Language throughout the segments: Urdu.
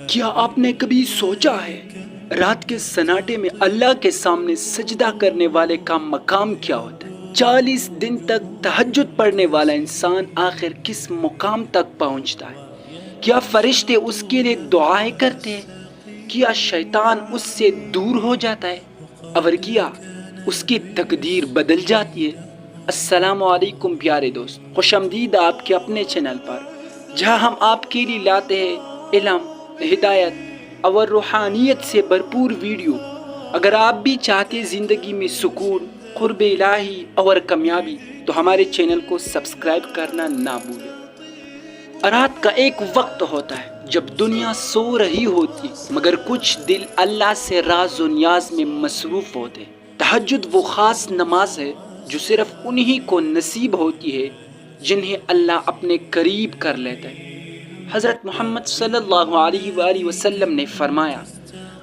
کیا آپ نے کبھی سوچا ہے رات کے سناٹے میں اللہ کے سامنے سجدہ کرنے والے کا مقام کیا ہوتا ہے؟ 40 دن تک تہجد پڑھنے والا انسان آخر کس مقام تک پہنچتا ہے؟ کیا فرشتے اس کے لیے دعائیں کرتے ہیں؟ کیا شیطان اس سے دور ہو جاتا ہے؟ اور کیا اس کی تقدیر بدل جاتی ہے؟ السلام علیکم پیارے دوست، خوش آمدید آپ کے اپنے چینل پر، جہاں ہم آپ کے لیے لاتے ہیں علم، ہدایت اور روحانیت سے بھرپور ویڈیو۔ اگر آپ بھی چاہتے زندگی میں سکون، قرب الہی اور کامیابی، تو ہمارے چینل کو سبسکرائب کرنا نہ بھولیں۔ رات کا ایک وقت ہوتا ہے جب دنیا سو رہی ہوتی، مگر کچھ دل اللہ سے راز و نیاز میں مصروف ہوتے۔ تہجد وہ خاص نماز ہے جو صرف انہی کو نصیب ہوتی ہے جنہیں اللہ اپنے قریب کر لیتا ہے۔ حضرت محمد صلی اللہ علیہ وآلہ وسلم نے فرمایا،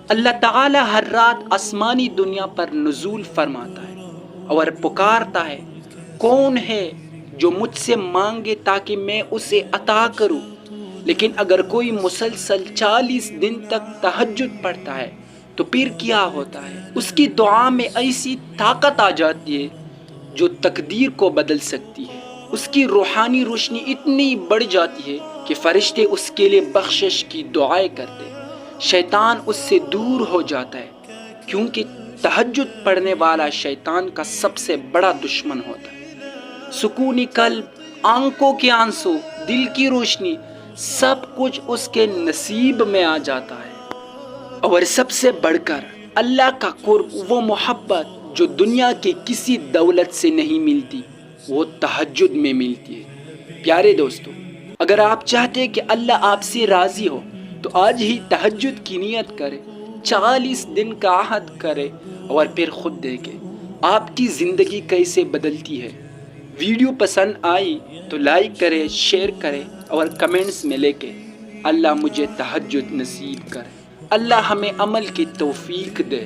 اللہ تعالی ہر رات آسمانی دنیا پر نزول فرماتا ہے اور پکارتا ہے، کون ہے جو مجھ سے مانگے تاکہ میں اسے عطا کروں؟ لیکن اگر کوئی مسلسل 40 دن تک تہجد پڑھتا ہے تو پھر کیا ہوتا ہے؟ اس کی دعا میں ایسی طاقت آ جاتی ہے جو تقدیر کو بدل سکتی ہے۔ اس کی روحانی روشنی اتنی بڑھ جاتی ہے کہ فرشتے اس کے لیے بخشش کی دعائیں کرتے، شیطان اس سے دور ہو جاتا ہے، کیونکہ تہجد پڑھنے والا شیطان کا سب سے بڑا دشمن ہوتا ہے۔ سکون قلب، آنکھوں کے آنسو، دل کی روشنی، سب کچھ اس کے نصیب میں آ جاتا ہے۔ اور سب سے بڑھ کر اللہ کا قرب، وہ محبت جو دنیا کے کسی دولت سے نہیں ملتی، وہ تہجد میں ملتی ہے۔ پیارے دوستو، اگر آپ چاہتے ہیں کہ اللہ آپ سے راضی ہو تو آج ہی تہجد کی نیت کرے، 40 دن کا عہد کرے اور پھر خود دیکھیں آپ کی زندگی کیسے بدلتی ہے۔ ویڈیو پسند آئی تو لائک کرے، شیئر کرے اور کمنٹس میں لے کے اللہ مجھے تہجد نصیب کرے۔ اللہ ہمیں عمل کی توفیق دے۔